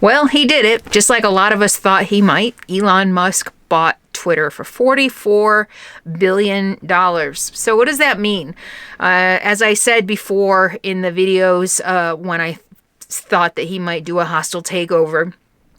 Well, he did it, just like a lot of us thought he might. Elon Musk bought Twitter for $44 billion. So what does that mean? As I said before in the videos, when I thought that he might do a hostile takeover,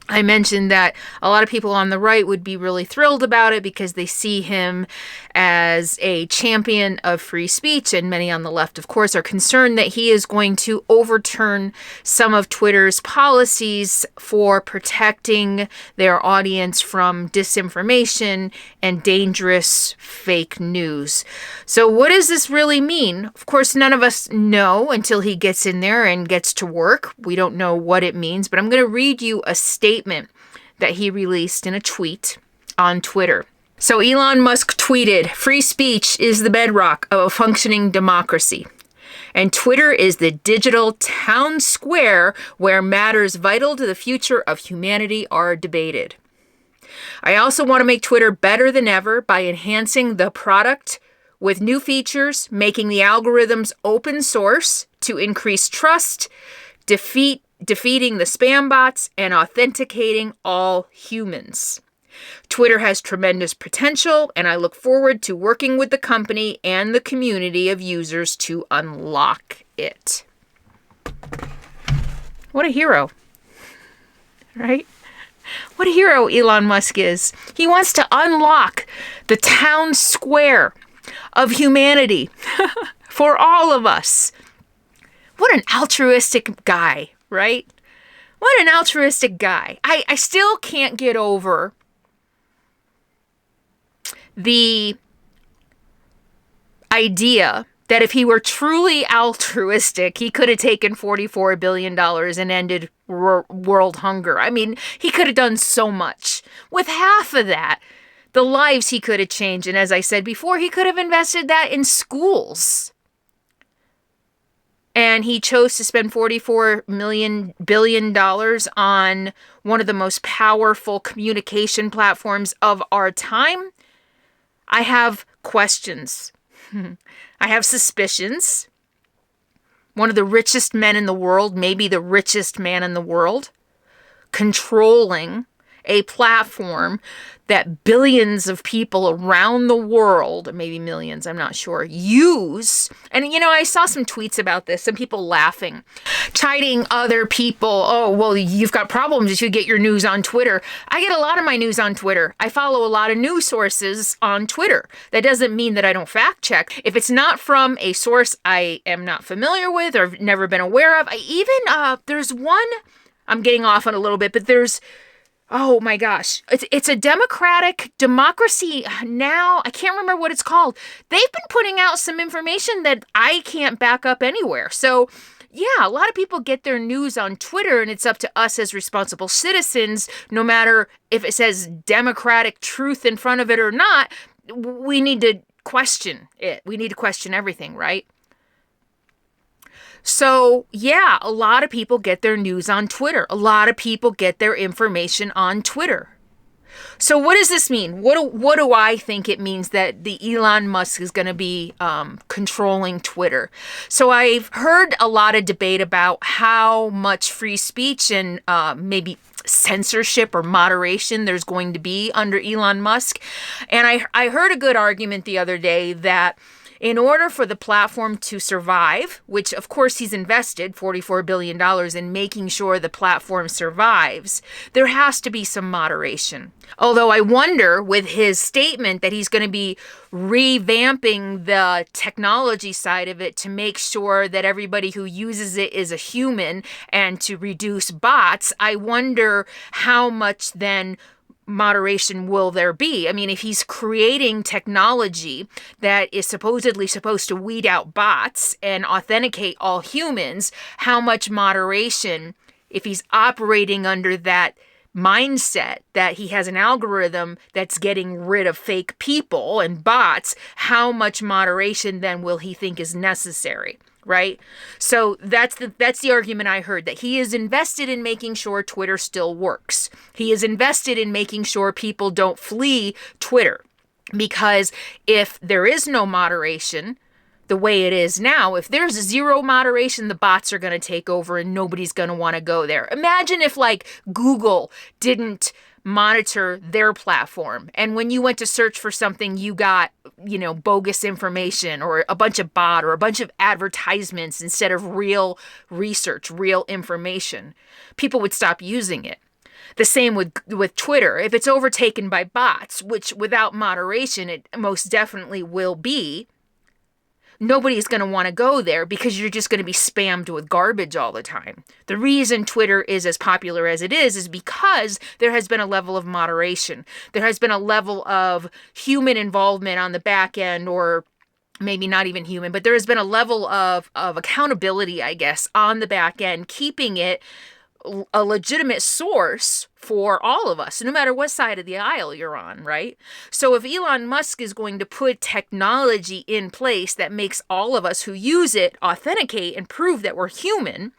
I mentioned that a lot of people on the right would be really thrilled about it because they see him as a champion of free speech, and many on the left, of course, are concerned that he is going to overturn some of Twitter's policies for protecting their audience from disinformation and dangerous fake news. So what does this really mean? Of course, none of us know until he gets in there and gets to work. We don't know what it means, but I'm going to read you a statement that he released in a tweet on Twitter. So Elon Musk tweeted, "Free speech is the bedrock of a functioning democracy, and Twitter is the digital town square where matters vital to the future of humanity are debated. I also want to make Twitter better than ever by enhancing the product with new features, making the algorithms open source to increase trust, defeating the spam bots, and authenticating all humans. Twitter has tremendous potential, and I look forward to working with the company and the community of users to unlock it." What a hero, right? What a hero Elon Musk is. He wants to unlock the town square of humanity for all of us. What an altruistic guy, right? What an altruistic guy. I still can't get over the idea that if he were truly altruistic, he could have taken $44 billion and ended world hunger. I mean, he could have done so much. With half of that, the lives he could have changed. And as I said before, he could have invested that in schools. And he chose to spend $44 billion on one of the most powerful communication platforms of our time. I have questions. I have suspicions. One of the richest men in the world, maybe the richest man in the world, controlling a platform that billions of people around the world, maybe millions, I'm not sure, use. And, you know, I saw some tweets about this, some people laughing, chiding other people. Oh, well, you've got problems if you get your news on Twitter. I get a lot of my news on Twitter. I follow a lot of news sources on Twitter. That doesn't mean that I don't fact check. If it's not from a source I am not familiar with or have never been aware of, there's one, I'm getting off on a little bit, but oh my gosh. It's a democracy now. I can't remember what it's called. They've been putting out some information that I can't back up anywhere. So yeah, a lot of people get their news on Twitter, and it's up to us as responsible citizens, no matter if it says democratic truth in front of it or not, we need to question it. We need to question everything, right? So, yeah, a lot of people get their news on Twitter. A lot of people get their information on Twitter. So what does this mean? What do I think it means that the Elon Musk is going to be controlling Twitter? So I've heard a lot of debate about how much free speech and maybe censorship or moderation there's going to be under Elon Musk. And I heard a good argument the other day that in order for the platform to survive, which of course he's invested $44 billion in making sure the platform survives, there has to be some moderation. Although I wonder with his statement that he's going to be revamping the technology side of it to make sure that everybody who uses it is a human and to reduce bots, I wonder how much then moderation will there be? I mean, if he's creating technology that is supposedly supposed to weed out bots and authenticate all humans, how much moderation, if he's operating under that mindset that he has an algorithm that's getting rid of fake people and bots, how much moderation then will he think is necessary? Right? So that's the argument I heard, that he is invested in making sure Twitter still works. He is invested in making sure people don't flee Twitter, because if there is no moderation, the way it is now, if there's zero moderation, the bots are going to take over and nobody's going to want to go there. Imagine if like Google didn't monitor their platform, and when you went to search for something, you got, bogus information or a bunch of bot or a bunch of advertisements instead of real research, real information. People would stop using it. The same with Twitter. If it's overtaken by bots, which without moderation it most definitely will be, nobody's going to want to go there because you're just going to be spammed with garbage all the time. The reason Twitter is as popular as it is because there has been a level of moderation. There has been a level of human involvement on the back end, or maybe not even human, but there has been a level of accountability, I guess, on the back end, keeping it a legitimate source for all of us, no matter what side of the aisle you're on, right? So if Elon Musk is going to put technology in place that makes all of us who use it authenticate and prove that we're human,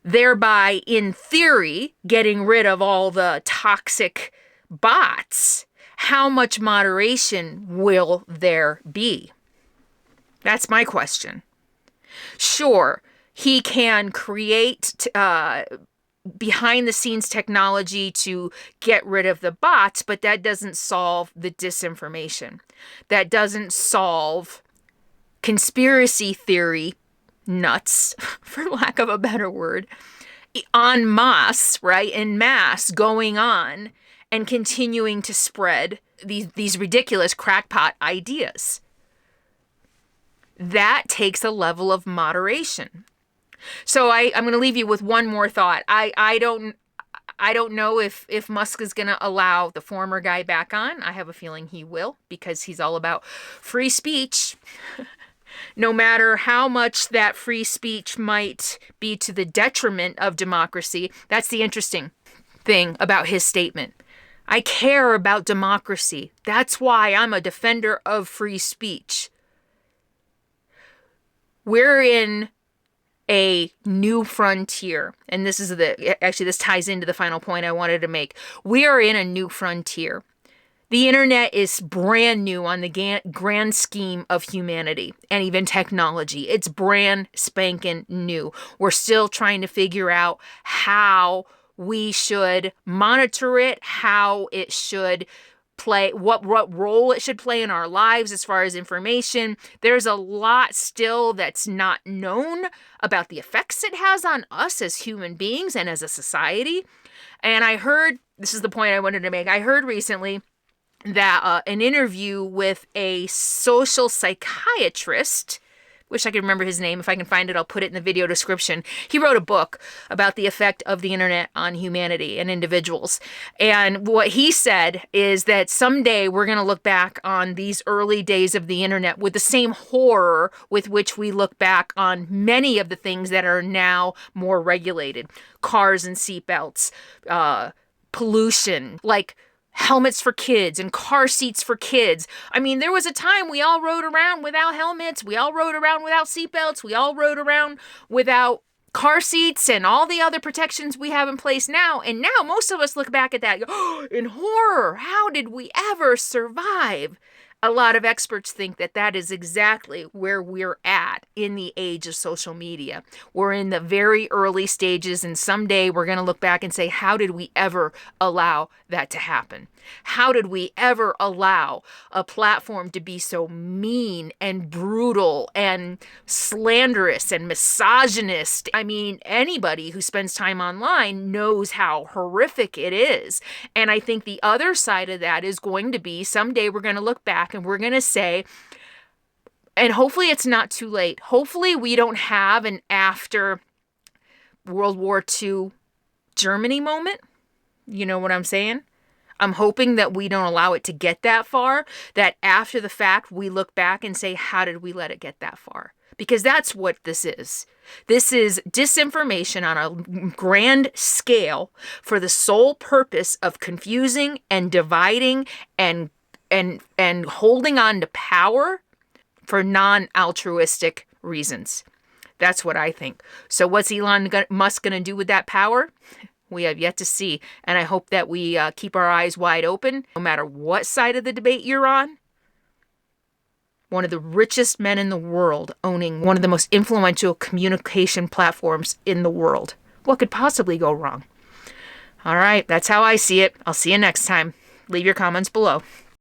thereby, in theory, getting rid of all the toxic bots, how much moderation will there be? That's my question. Sure, he can create behind the scenes technology to get rid of the bots, but that doesn't solve the disinformation. That doesn't solve conspiracy theory nuts, for lack of a better word, en masse, right? En masse going on and continuing to spread these ridiculous crackpot ideas. That takes a level of moderation. So I'm going to leave you with one more thought. I don't know if Musk is going to allow the former guy back on. I have a feeling he will, because he's all about free speech. No matter how much that free speech might be to the detriment of democracy. That's the interesting thing about his statement. I care about democracy. That's why I'm a defender of free speech. We're in a new frontier. And this ties into the final point I wanted to make. We are in a new frontier. The internet is brand new on the grand scheme of humanity and even technology. It's brand spanking new. We're still trying to figure out how we should monitor it, how it should play, what role it should play in our lives as far as information. There's a lot still that's not known about the effects it has on us as human beings and as a society. And I heard, this is the point I wanted to make, I heard recently that an interview with a social psychiatrist, wish I could remember his name. If I can find it, I'll put it in the video description. He wrote a book about the effect of the internet on humanity and individuals. And what he said is that someday we're going to look back on these early days of the internet with the same horror with which we look back on many of the things that are now more regulated. Cars and seatbelts, pollution, like helmets for kids and car seats for kids. I mean, there was a time we all rode around without helmets. We all rode around without seatbelts. We all rode around without car seats and all the other protections we have in place now. And now most of us look back at that in horror. How did we ever survive? A lot of experts think that that is exactly where we're at in the age of social media. We're in the very early stages, and someday we're going to look back and say, how did we ever allow that to happen? How did we ever allow a platform to be so mean and brutal and slanderous and misogynist? I mean, anybody who spends time online knows how horrific it is. And I think the other side of that is going to be someday we're going to look back and we're going to say, and hopefully it's not too late. Hopefully we don't have an after World War II Germany moment. You know what I'm saying? I'm hoping that we don't allow it to get that far, that after the fact, we look back and say, how did we let it get that far? Because that's what this is. This is disinformation on a grand scale for the sole purpose of confusing and dividing and holding on to power for non-altruistic reasons. That's what I think. So what's Elon Musk going to do with that power? We have yet to see, and I hope that we keep our eyes wide open, no matter what side of the debate you're on. one of the richest men in the world owning one of the most influential communication platforms in the world. What could possibly go wrong? All right, that's how I see it. I'll see you next time. Leave your comments below.